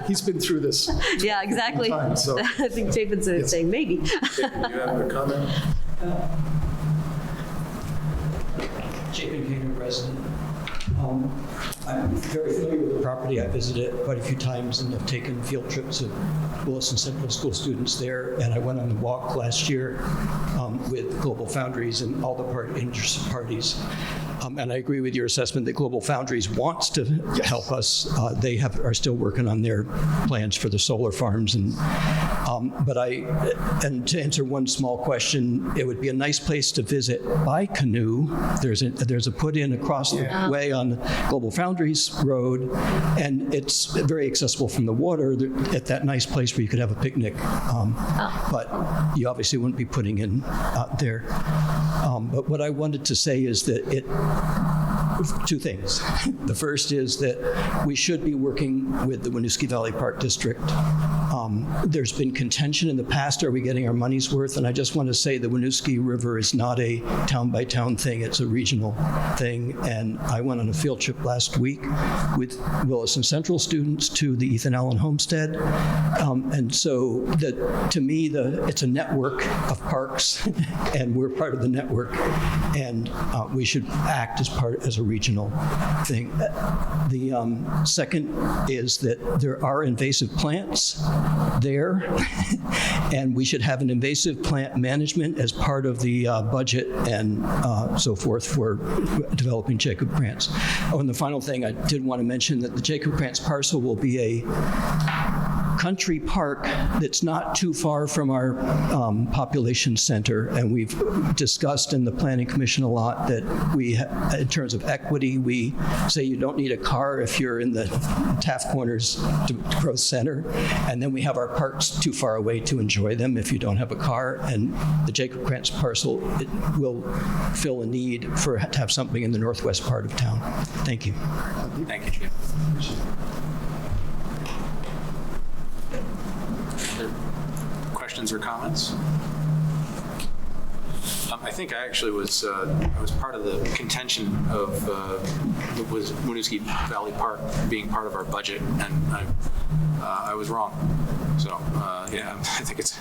J: He's been through this.
D: Yeah, exactly.
J: Time, so.
D: I think Chapin's saying maybe.
A: Do you have a comment?
K: Chapin Canyon resident. I'm very familiar with the property. I visited it quite a few times and have taken field trips of Williston Central School students there. And I went on the walk last year with Global Foundries and all the interested parties. And I agree with your assessment that Global Foundries wants to help us. They are still working on their plans for the solar farms. And to answer one small question, it would be a nice place to visit by canoe. There's a put in across the way on Global Foundries Foundries Road, and it's very accessible from the water at that nice place where you could have a picnic. But you obviously wouldn't be putting in out there. But what I wanted to say is that two things. The first is that we should be working with the Winooski Valley Park District. There's been contention in the past, are we getting our money's worth? And I just want to say the Winooski River is not a town-by-town thing, it's a regional thing. And I went on a field trip last week with Williston Central students to the Ethan Allen Homestead. And so to me, it's a network of parks, and we're part of the network, and we should act as a regional thing. The second is that there are invasive plants there, and we should have an invasive plant management as part of the budget and so forth for developing Jacob grants. Oh, and the final thing, I did want to mention that the Jacob grants parcel will be a country park that's not too far from our population center, and we've discussed in the Planning Commission a lot that in terms of equity, we say you don't need a car if you're in the Taft Corners Growth Center, and then we have our parks too far away to enjoy them if you don't have a car, and the Jacob Grants parcel, it will fill a need to have something in the northwest part of town. Thank you.
A: Thank you, Chief. Questions or comments? I think I actually was part of the contention of was Winooski Valley Park being part of our budget, and I was wrong. So yeah, I think it's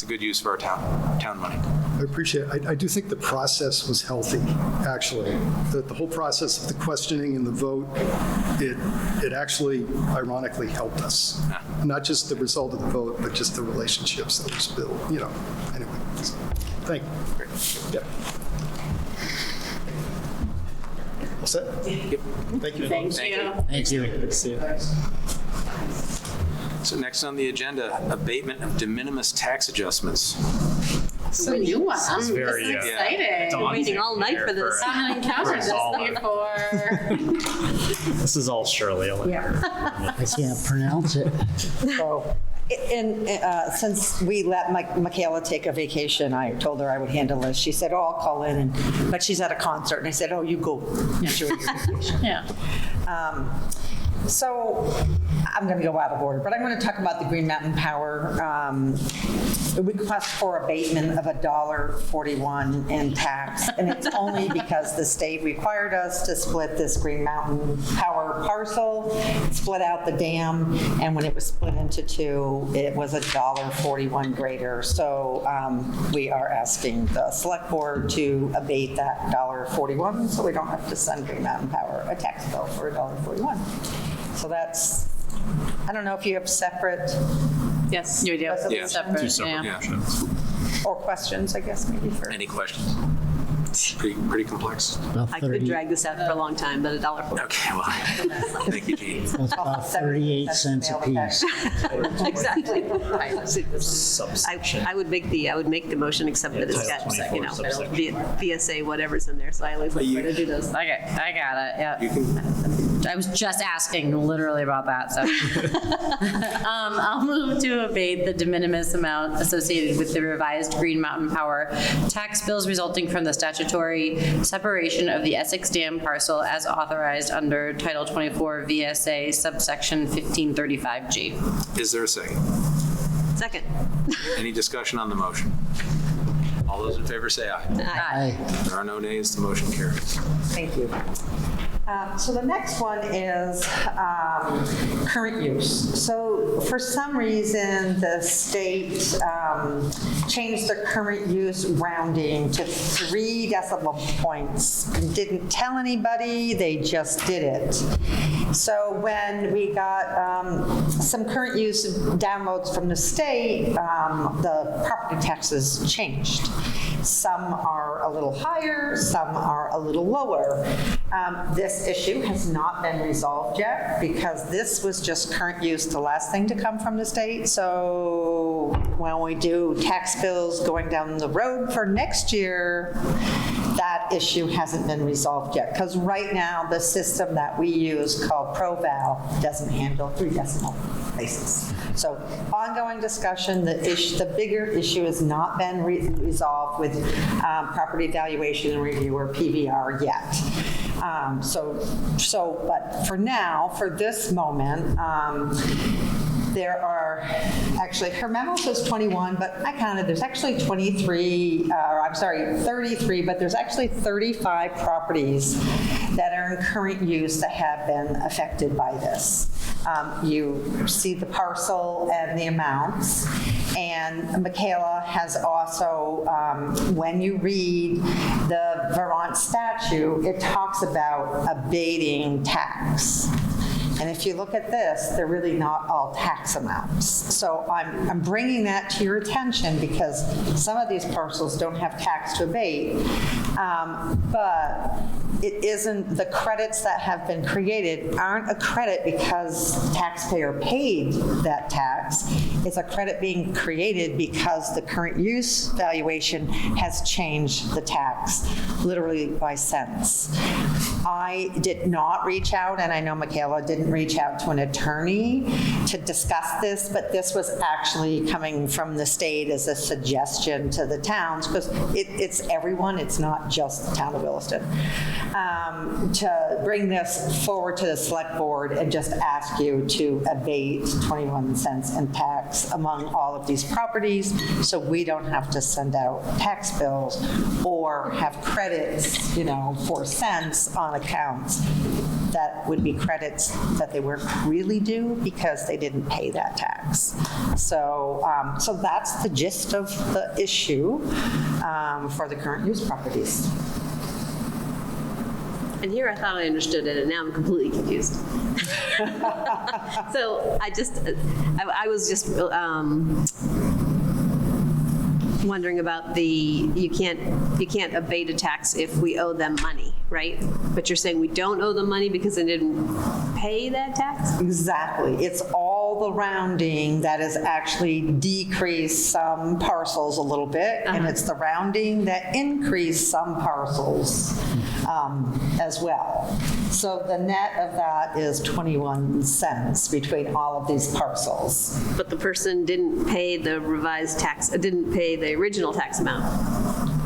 A: a good use of our town money.
J: I appreciate it. I do think the process was healthy, actually. The whole process of the questioning and the vote, it actually ironically helped us.
A: Yeah.
J: Not just the result of the vote, but just the relationships that was built, anyway. So, thank you.
A: Great.
J: Yeah. All set?
A: Yep.
J: Thank you.
B: Thank you.
C: Thank you.
E: Good to see you.
A: So next on the agenda, abatement of de minimis tax adjustments.
B: It's a new one. This is
D: very,
B: exciting.
D: We're waiting all night for this.
B: I haven't encountered this before.
E: This is all Shirley.
C: I can't pronounce it.
L: So, since we let Michaela take a vacation, I told her I would handle this. She said, "Oh, I'll call in," but she's at a concert, and I said, "Oh, you go enjoy your vacation."
B: Yeah.
L: So I'm going to go out of order, but I'm going to talk about the Green Mountain Power request for abatement of $1.41 in tax, and it's only because the state required us to split this Green Mountain Power parcel, split out the dam, and when it was split into two, it was $1.41 greater. So we are asking the Select Board to abate that $1.41, so we don't have to send Green Mountain Power a tax bill for $1.41. So that's, I don't know if you have separate.
B: Yes, you do.
A: Yeah,
B: Separate,
A: two separate
B: yeah.
A: motions.
L: Or questions, I guess, maybe for.
A: Any questions? Pretty complex.
D: I could drag this out for a long time, but $1.40.
A: Okay, well, thank you, Jean.
C: It's about 38 cents a piece.
D: Exactly. I would make the motion except for this guy, VSA, whatever's in there, so I always look for to do those.
B: Okay, I got it, yeah. I was just asking literally about that, so. I'll move to abate the de minimis amount associated with the revised Green Mountain Power tax bills resulting from the statutory separation of the Essex Dam parcel as authorized under Title 24 VSA subsection 1535G.
A: Is there a second?
D: Second.
A: Any discussion on the motion? All those in favor say aye.
B: Aye.
A: There are no nays, the motion carries.
L: Thank you. So the next one is current use. So for some reason, the state changed the current use rounding to 3 decimal points. Didn't tell anybody, they just did it. So when we got some current use downloads from the state, the property taxes changed. So Some are a little higher, some are a little lower. This issue has not been resolved yet because this was just current use, the last thing to come from the state. So when we do tax bills going down the road for next year, that issue hasn't been resolved yet. Because right now, the system that we use called ProVal doesn't handle 3 decimal places. So ongoing discussion, the bigger issue has not been resolved with property valuation and review, or PVR, yet. But for now, for this moment, there are, actually, her memo says 21, but I counted, there's actually 33, 33, but there's actually 35 properties that are in current use that have been affected by this. You see the parcel and the amounts, and Michaela has also, when you read the Vermont statute, it talks about abating tax. And if you look at this, they're really not all tax amounts. So I'm bringing that to your attention because some of these parcels don't have tax to abate, but it isn't, the credits that have been created aren't a credit because the taxpayer paid that tax. It's a credit being created because the current use valuation has changed the tax literally by cents. I did not reach out, and I know Michaela didn't reach out to an attorney to discuss this, but this was actually coming from the state as a suggestion to the towns, because it's everyone, it's not just the town of Williston, to bring this forward to the select board and just ask you to abate 21 cents in tax among all of these properties, so we don't have to send out tax bills or have credits, for cents on accounts that would be credits that they weren't really due because they didn't pay that tax. So that's the gist of the issue for the current use properties.
D: And here I thought I understood it, and now I'm completely confused. So I was just wondering about you can't abate a tax if we owe them money, right? But you're saying we don't owe them money because they didn't pay that tax?
L: Exactly. It's all the rounding that has actually decreased some parcels a little bit, and it's the rounding that increased some parcels as well. So the net of that is 21 cents between all of these parcels.
D: But the person didn't pay the revised tax, didn't pay the original tax amount.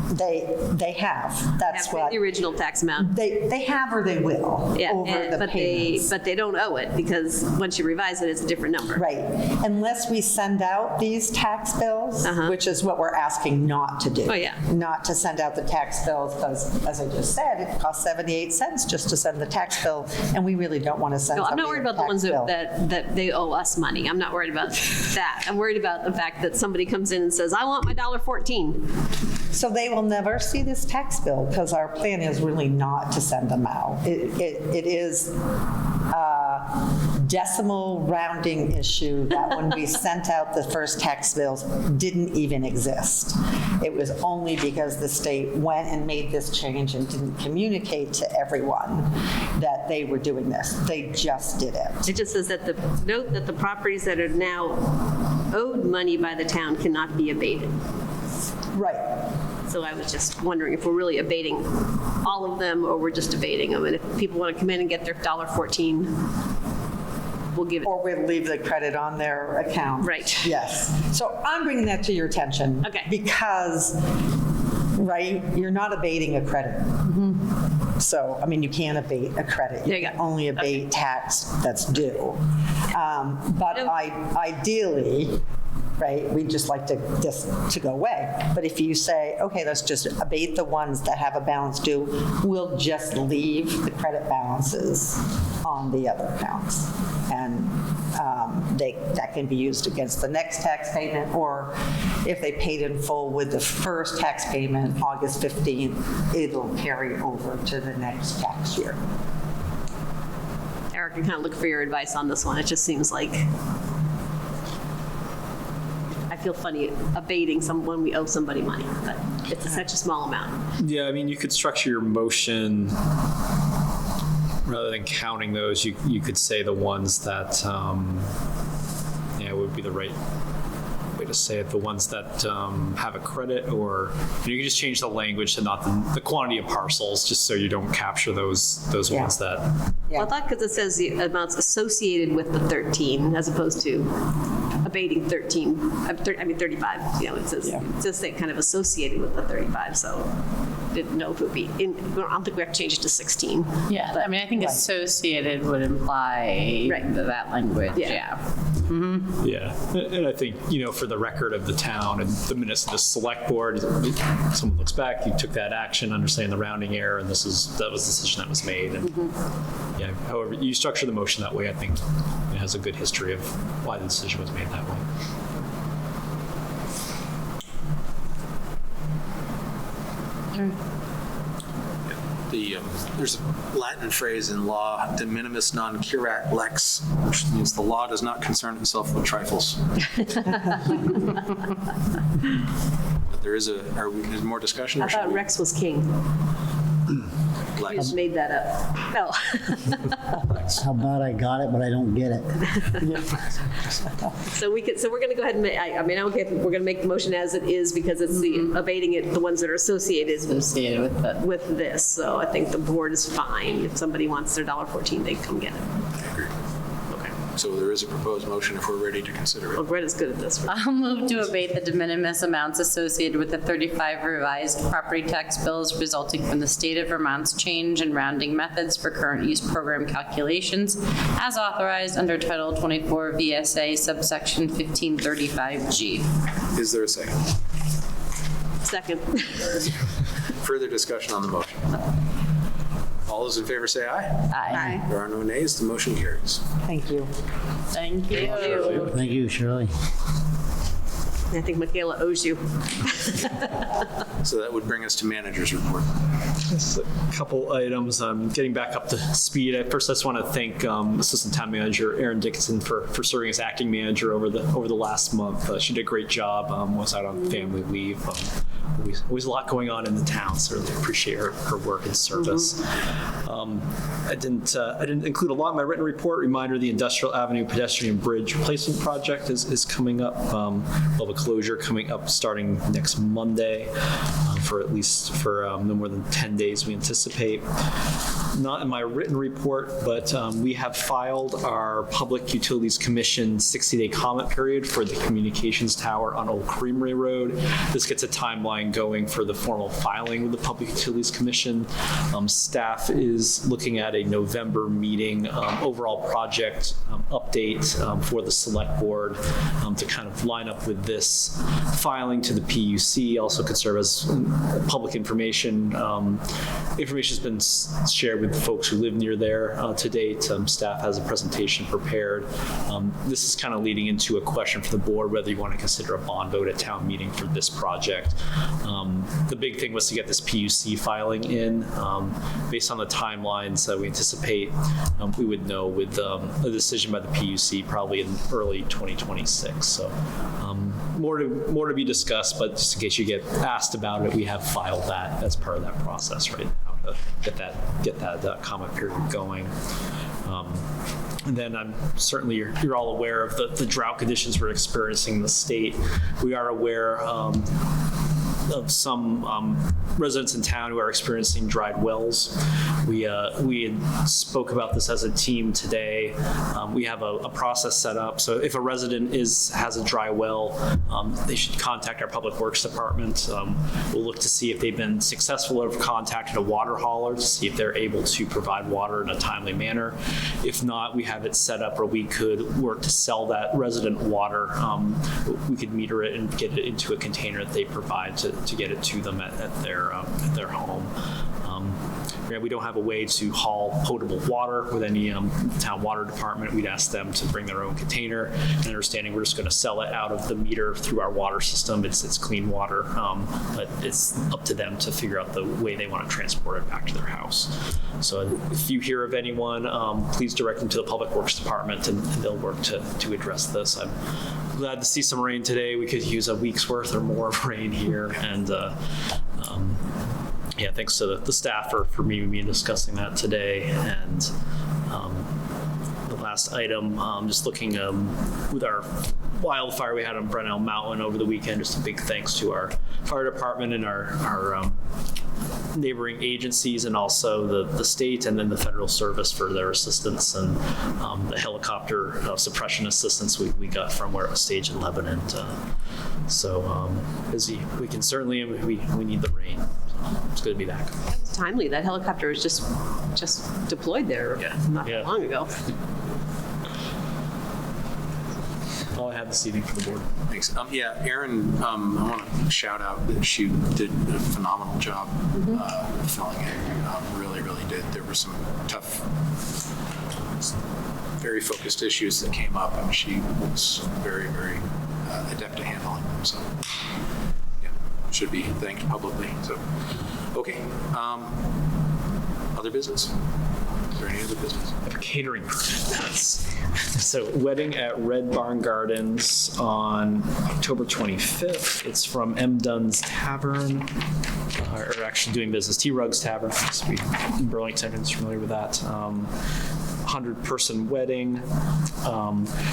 L: They have. That's
D: Have
L: what
D: the original tax amount.
L: they have, or they will.
D: Yeah,
L: over the payments.
D: but they don't owe it because once you revise it, it's a different number.
L: Right. Unless we send out these tax bills, which is what we're asking not to do.
D: Oh, yeah.
L: Not to send out the tax bills because, as I just said, it costs 78 cents just to send the tax bill, and we really don't want to send
D: No, I'm
L: somebody
D: not worried
L: a
D: about the
L: tax
D: ones
L: bill.
D: that they owe us money. I'm not worried about that. I'm worried about the fact that somebody comes in and says, I want my $1.14.
L: So they will never see this tax bill because our plan is really not to send them out. It is a decimal rounding issue that when we sent out the first tax bills didn't even exist. It was only because the state went and made this change and didn't communicate to everyone that they were doing this. They just did it.
D: It just says that note that the properties that are now owed money by the town cannot be abated.
L: Right.
D: So I was just wondering if we're really abating all of them or we're just abating them. And if people want to come in and get their $1.14, we'll give it.
L: Or we'll leave the credit on their account.
D: Right.
L: Yes. So I'm bringing that to your attention.
D: Okay.
L: Because, right, you're not abating a credit. So, I mean, you can't abate a credit.
D: There you
L: can
D: go.
L: only abate tax that's due. But ideally, right, we'd just like this to go away. But if you say, okay, let's just abate the ones that have a balance due, we'll just leave the credit balances on the other accounts. And that can be used against the next tax payment, or if they paid in full with the first tax payment, August 15th, it'll carry over to the next tax year.
D: Eric, I'm kind of looking for your advice on this one. It just seems like I feel funny abating someone we owe somebody money, but it's such a small amount.
E: Yeah, I mean, you could structure your motion rather than counting those. You could say the ones that, would be the right way to say it. The ones that have a credit, or you can just change the language to not the quantity of parcels, just so you don't capture those ones that.
D: Well, I thought because it says the amounts associated with the 13 as opposed to abating 35. You know, it says they kind of associated with the 35. So didn't know if it would be I don't think we have to change it to 16.
B: Yeah, I mean, I think associated would imply that language. Yeah. Mm-hmm.
E: Yeah, and I think, for the record of the town and the minutes of the select board, someone looks back, you took that action, understand the rounding error, and that was the decision that was made. And however you structure the motion that way, I think it has a good history of why the decision was made that way.
A: There's a Latin phrase in law, de minimis non curat lex, which means the law does not concern itself with trifles. But there's more discussion?
D: I thought Rex was king. You just made that up. No.
C: How about I got it, but I don't get it?
D: So we're going to go ahead and we're going to make the motion as it is because it's the abating it, the ones that are associated with this. So I think the board is fine. If somebody wants their $1.14, they can come get it.
A: I agree. Okay. So there is a proposed motion if we're ready to consider it.
D: Well, Bretta's good at this.
B: I'll move to abate the de minimis amounts associated with the 35 revised property tax bills resulting from the state of Vermont's change in rounding methods for current use program calculations as authorized under Title 24 VSA subsection 1535G.
A: Is there a second?
D: Second.
A: Further discussion on the motion? All those in favor say aye.
B: Aye.
A: There are no nays. The motion carries.
L: Thank you.
B: Thank you.
C: Thank you, Shirley.
D: I think Michaela owes you.
A: So that would bring us to manager's report.
E: Just a couple items. Getting back up to speed. First, I just want to thank Assistant Town Manager Erin Dickinson for serving as acting manager over the last month. She did a great job. Was out on family leave. Always a lot going on in the town, so really appreciate her work and service. I didn't include a lot in my written report. Reminder: the Industrial Avenue Pedestrian Bridge Replacement Project is coming up. We'll have a closure coming up starting next Monday for no more than 10 days we anticipate. Not in my written report, but we have filed our Public Utilities Commission 60-day comment period for the communications tower on Old Creamery Road. This gets a timeline going for the formal filing with the Public Utilities Commission. Staff is looking at a November meeting overall project update for the select board to kind of line up with this filing to the PUC. Also could serve as public information. Information has been shared with the folks who live near there to date. Staff has a presentation prepared. This is kind of leading into a question for the board whether you want to consider a bond vote at town meeting for this project. The big thing was to get this PUC filing in. Based on the timelines that we anticipate, we would know with a decision by the PUC probably in early 2026. So more to be discussed, but just in case you get asked about it, we have filed that as part of that process right now to get that comment period going. And then I'm certainly you're all aware of the drought conditions we're experiencing in the state. We are aware of some residents in town who are experiencing dried wells. We had spoke about this as a team today. We have a process set up. So if a resident has a dry well, they should contact our Public Works Department. We'll look to see if they've been successful or have contacted a water hauler to see if they're able to provide water in a timely manner. If not, we have it set up where we could work to sell that resident water. We could meter it and get it into a container that they provide to get it to them at their home. We don't have a way to haul potable water with any town water department. We'd ask them to bring their own container, and understanding we're just going to sell it out of the meter through our water system. It's clean water, but it's up to them to figure out the way they want to transport it back to their house. So if you hear of anyone, please direct them to the Public Works Department, and they'll work to address this. I'm glad to see some rain today. We could use a week's worth or more of rain here, and yeah, thanks to the staff for me and discussing that today. And the last item, just looking with our wildfire we had on Brunel Mountain over the weekend, just a big thanks to our fire department and our neighboring agencies, and also the state and then the federal service for their assistance, and the helicopter suppression assistance we got from where it was staged in Lebanon. So busy. We can certainly, we need the rain. It's good to be back.
D: It's timely. That helicopter was just deployed there not that long ago.
E: All I have this evening for the board.
A: Thanks. Yeah, Erin, I want to shout out that she did a phenomenal job filling it. Really, really did. There were some tough, very focused issues that came up, and she was very, very adept at handling them. So, yeah, should be thanked publicly. So, okay. Other business? Is there any other business?
E: Catering permits. So wedding at Red Barn Gardens on October 25th. It's from M. Dunn's Tavern, or actually doing business, T. Ruggs Tavern. Burlington is familiar with that. 100-person wedding.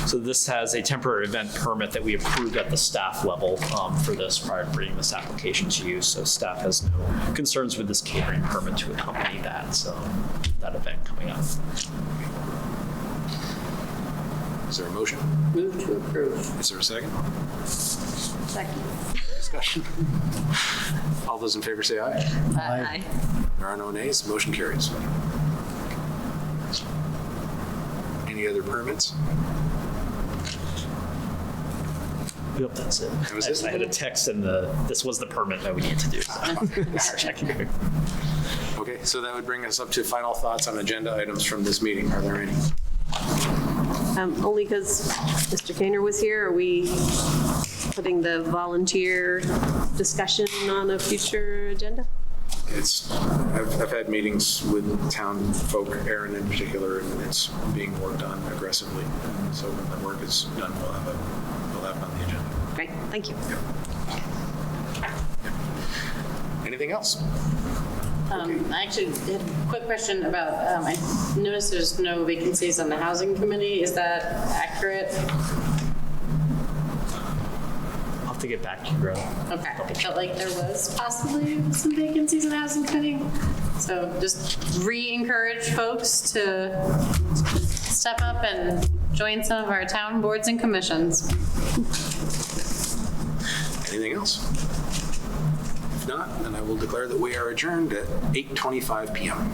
E: So this has a temporary event permit that we approved at the staff level for this prior to bringing this application to you. So staff has no concerns with this catering permit to accompany that. So that event coming up.
A: Is there a motion?
D: Move to approve.
A: Is there a second?
D: Second.
A: Discussion. All those in favor say aye.
D: Aye.
A: There are no nays. Motion carries. Any other permits?
E: Yep, that's it.
A: That was it?
E: I had a text, and this was the permit that we needed to do. So. Checking.
A: Okay, so that would bring us up to final thoughts on agenda items from this meeting. Are there any?
D: Only because Mr. Kaner was here, are we putting the volunteer discussion on a future agenda?
A: I've had meetings with town folk, Aaron in particular, and it's being worked on aggressively. So when the work is done, we'll have it on the agenda.
D: Great, thank you.
A: Yep. Anything else?
B: I actually had a quick question about, I noticed there's no vacancies on the housing committee. Is that accurate?
E: I'll have to get back to you, Greg.
B: Okay, I felt like there was possibly some vacancies in the housing committee. So just re-encourage folks to step up and join some of our town boards and commissions.
A: Anything else? If not, then I will declare that we are adjourned at 8:25 p.m.